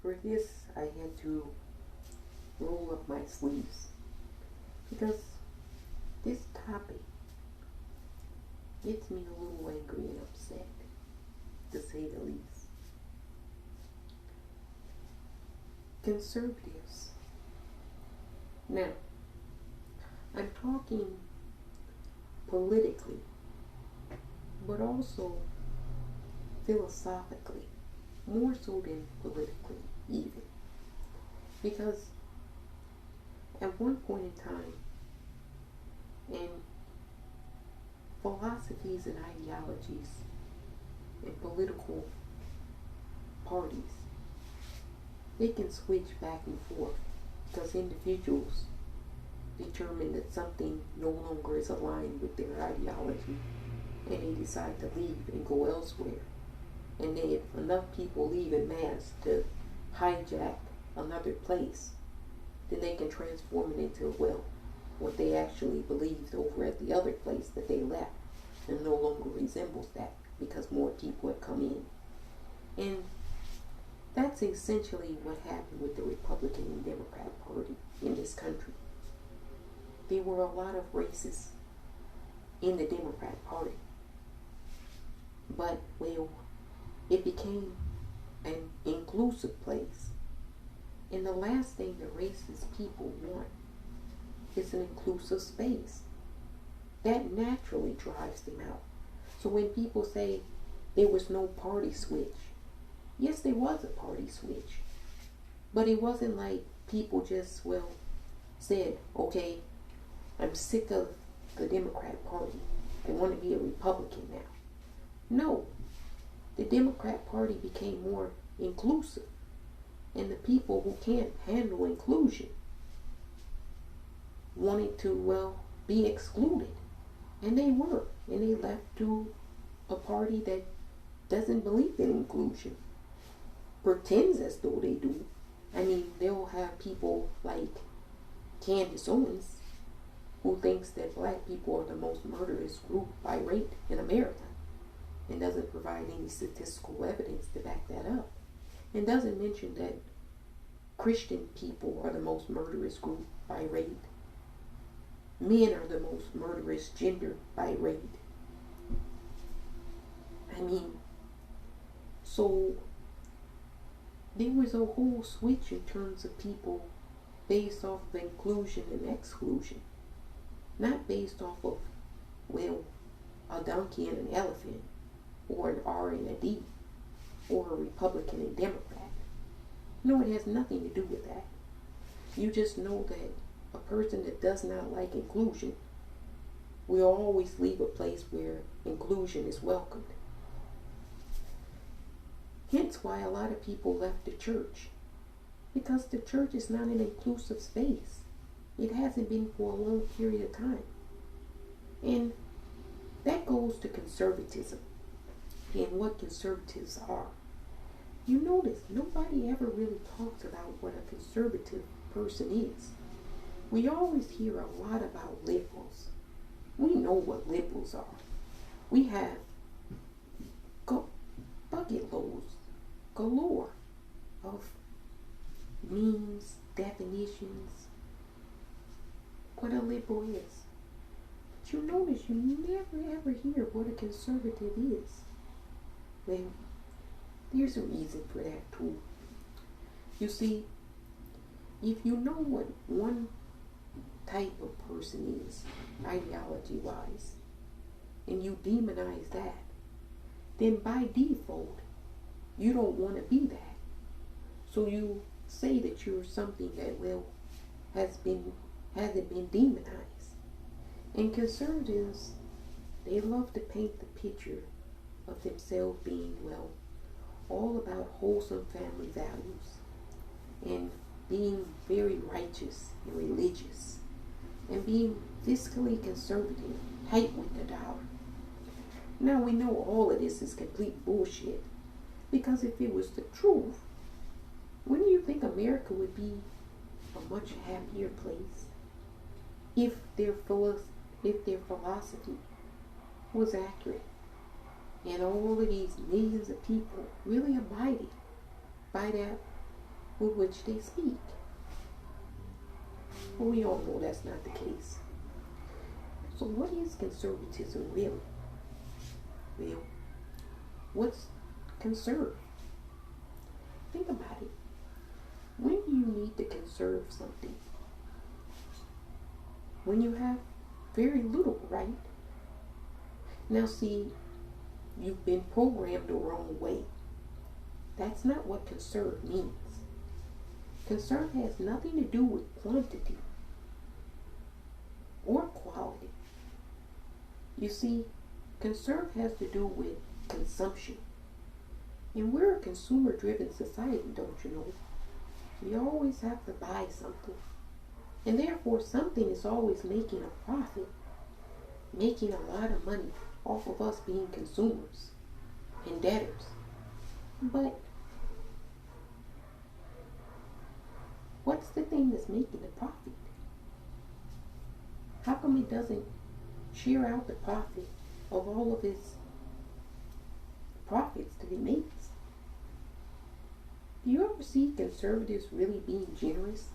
For this, I had to roll up my sleeves because this topic gets me a little angry and upset, to say the least. Conservatives. Now, I'm talking politically, but also philosophically, more so than politically, even. Because at one point in time, in philosophies and ideologies and political parties, they can switch back and forth because individuals determine that something no longer is aligned with their ideology and they decide to leave and go elsewhere. And then if enough people leave en masse to hijack another place, then they can transform it into, well, what they actually believed over at the other place that they left and no longer resembles that because more people have come in. And that's essentially what happened with the Republican and Democrat Party in this country. There were a lot of racists in the Democrat Party. But, well, it became an inclusive place. And the last thing the racist people want is an inclusive space. That naturally drives them out. So when people say there was no party switch, yes, there was a party switch. But it wasn't like people just, well, said, okay, I'm sick of the Democrat Party. I want to be a Republican now. No. The Democrat Party became more inclusive. And the people who can't handle inclusion wanted to, well, be excluded. And they were. And they left to a party that doesn't believe in inclusion. Pretends as though they do. I mean, they'll have people like Candace Owens, who thinks that black people are the most murderous group by rate in America, and doesn't provide any statistical evidence to back that up, and doesn't mention that Christian people are the most murderous group by rate. Men are the most murderous gender by rate. I mean, so there was a whole switch in terms of people based off of inclusion and exclusion. Not based off of, well, a donkey and an elephant, or an R and a D, or a Republican and Democrat. No, it has nothing to do with that. You just know that a person that does not like inclusion will always leave a place where inclusion is welcomed. Hence why a lot of people left the church. Because the church is not an inclusive space. It hasn't been for a long period of time. And that goes to conservatism and what conservatives are. You notice nobody ever really talks about what a conservative person is. We always hear a lot about liberals. We know what liberals are. We have bucket loads galore of memes, definitions, what a liberal is. But you notice you never ever hear what a conservative is. Well, there's a reason for that too. You see, if you know what one type of person is, ideology-wise, and you demonize that, then by default, you don't want to be that. So you say that you're something that, well, hasn't been demonized. And conservatives, they love to paint the picture of themselves being, well, all about wholesome family values and being very righteous and religious and being fiscally conservative, tight with the dollar. Now we know all of this is complete bullshit, because if it was the truth, wouldn't you think America would be a much happier place if their philosophy was accurate and all of these millions of people really abided by that with which they speak. But we all know that's not the case. So what is conservatism really? Well, what's conserve? Think about it. When do you need to conserve something? When you have very little, right? Now see, you've been programmed the wrong way. That's not what conserve means. Conserve has nothing to do with quantity or quality. You see, conserve has to do with consumption. And we're a consumer-driven society, don't you know? We always have to buy something. And therefore, something is always making a profit, making a lot of money off of us being consumers and debtors. But what's the thing that's making the profit? How come it doesn't share out the profit of all of its profits that it makes? Do you ever see conservatives really being generous,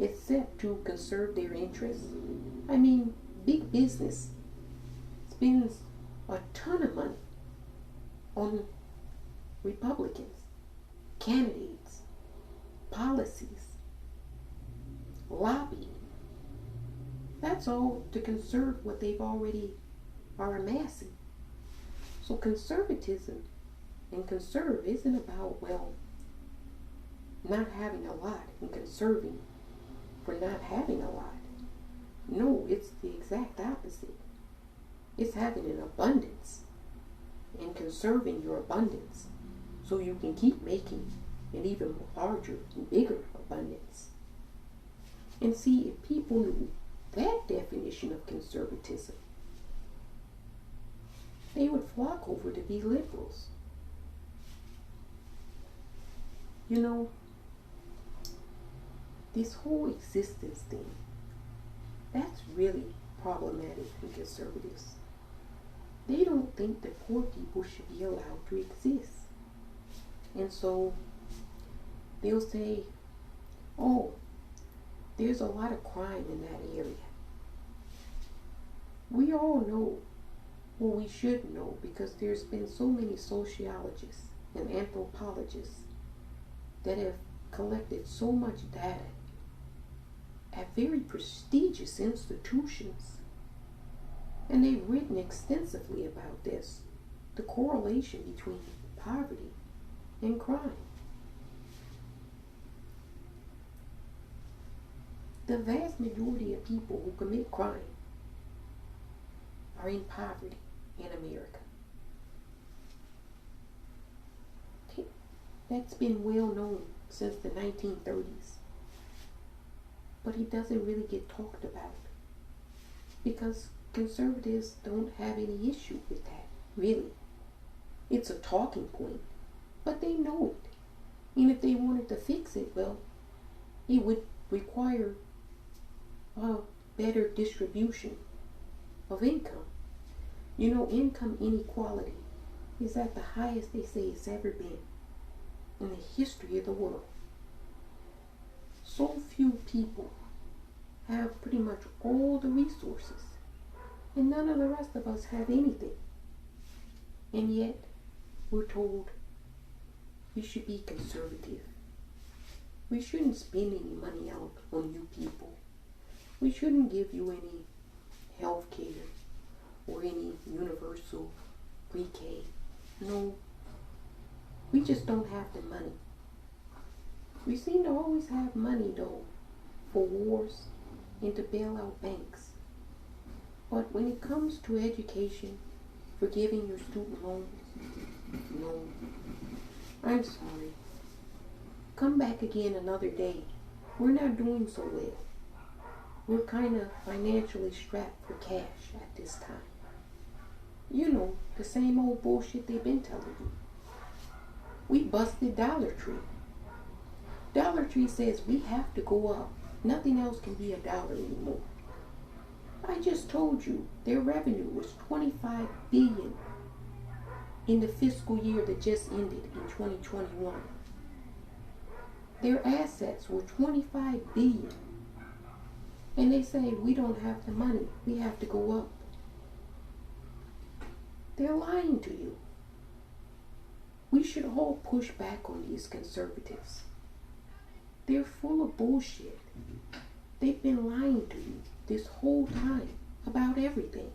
except to conserve their interests? I mean, big business spends a ton of money on Republicans, candidates, policies, lobbying. That's all to conserve what they've already are amassing. So conservatism and conserve isn't about, well, not having a lot and conserving for not having a lot. No, it's the exact opposite. It's having an abundance and conserving your abundance so you can keep making an even larger and bigger abundance. And see, if people knew that definition of conservatism, they would flock over to be liberals. You know, this whole existence thing, that's really problematic in conservatives. They don't think that poor people should be allowed to exist. And so they'll say, oh, there's a lot of crime in that area. We all know, well, we should know, because there's been so many sociologists and anthropologists that have collected so much data at very prestigious institutions. And they've written extensively about this, the correlation between poverty and crime. The vast majority of people who commit crime are in poverty in America. That's been well known since the 1930s. But it doesn't really get talked about because conservatives don't have any issue with that, really. It's a talking point, but they know it. And if they wanted to fix it, well, it would require a better distribution of income. You know, income inequality is at the highest they say it's ever been in the history of the world. So few people have pretty much all the resources, and none of the rest of us have anything. And yet, we're told we should be conservative. We shouldn't spend any money out on you people. We shouldn't give you any health care or any universal pre-K. No, we just don't have the money. We seem to always have money, though, for wars and to bail out banks. But when it comes to education, forgiving your student loans, no. I'm sorry. Come back again another day. We're not doing so well. We're kind of financially strapped for cash at this time. You know, the same old bullshit they've been telling you. We busted Dollar Tree. Dollar Tree says we have to go up. Nothing else can be $1 anymore. I just told you their revenue was $25 billion in the fiscal year that just ended in 2021. Their assets were 25 billion. And they say we don't have the money. We have to go up. They're lying to you. We should all push back on these conservatives. They're full of bullshit. They've been lying to you this whole time about everything.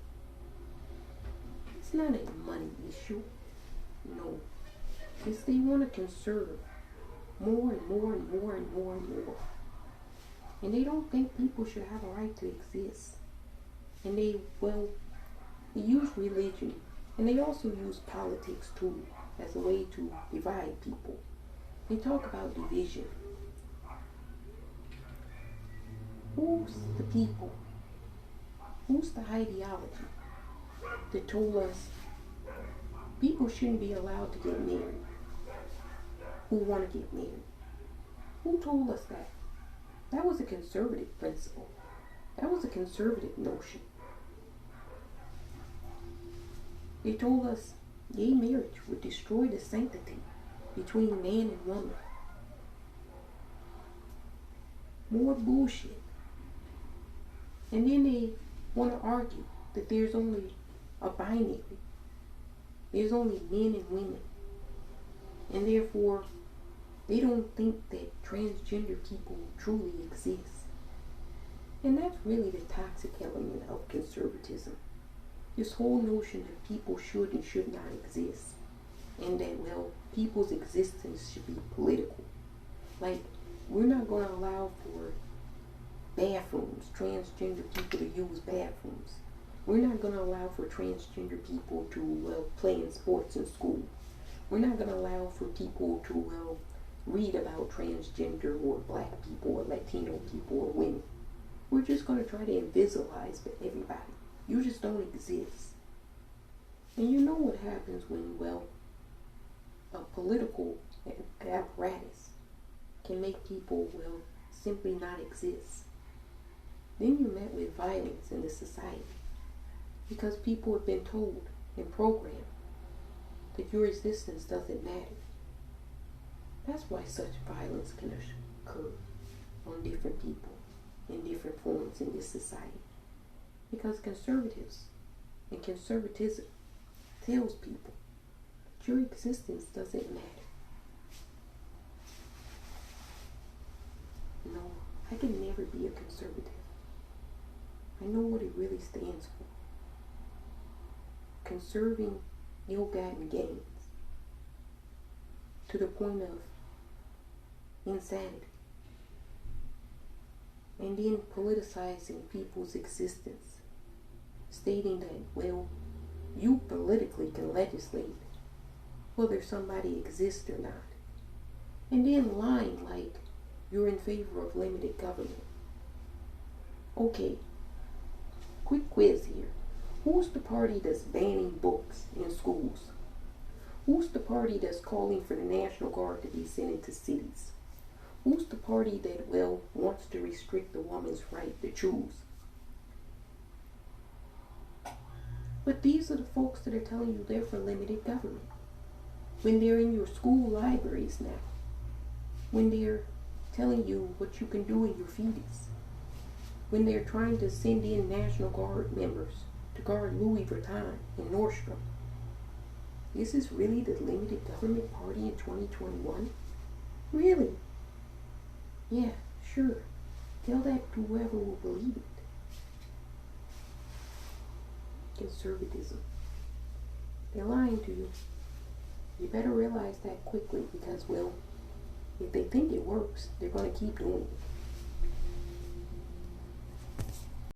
It's not a money issue. No. It's they want to conserve more and more and more and more and more. And they don't think people should have a right to exist. And they use religion. And they also use politics too as a way to divide people. They talk about division. Who's the people? Who's the ideology that told us people shouldn't be allowed to get married? Who want to get married? Who told us that? That was a conservative principle. That was a conservative notion. They told us gay marriage would destroy the sanctity between man and woman. More bullshit. And then they want to argue that there's only a binary. There's only men and women. And therefore, they don't think that transgender people truly exist. And that's really the toxic element of conservatism. This whole notion that people should and should not exist. And that, people's existence should be political. Like, we're not going to allow for bathrooms, transgender people to use bathrooms. We're not going to allow for transgender people to, play in sports in school. We're not going to allow for people to, read about transgender or black people or Latino people or women. We're just going to try to invisibilize everybody. You just don't exist. And you know what happens when, a political apparatus can make people, simply not exist. Then you're met with violence in the society. Because people have been told and programmed that your existence doesn't matter. That's why such violence can occur on different people in different forms in this society. Because conservatives and conservatism tells people that your existence doesn't matter. No, I can never be a conservative. I know what it really stands for. Conserving ill-gotten gains to the point of insanity. And then politicizing people's existence. Stating that, you politically can legislate whether somebody exists or not. And then lying like you're in favor of limited government. Okay, quick quiz here. Who's the party that's banning books in schools? Who's the party that's calling for the National Guard to be sent into cities? Who's the party that, wants to restrict the woman's right to choose? But these are the folks that are telling you they're for limited government. When they're in your school libraries now. When they're telling you what you can do in your fetus. When they're trying to send in National Guard members to guard Louis Vuitton and Nordstrom. This is really the limited government party in 2021? Really? Yeah, sure. Tell that to whoever will believe it. Conservatism. They're lying to you. You better realize that quickly because, if they think it works, they're going to keep doing it.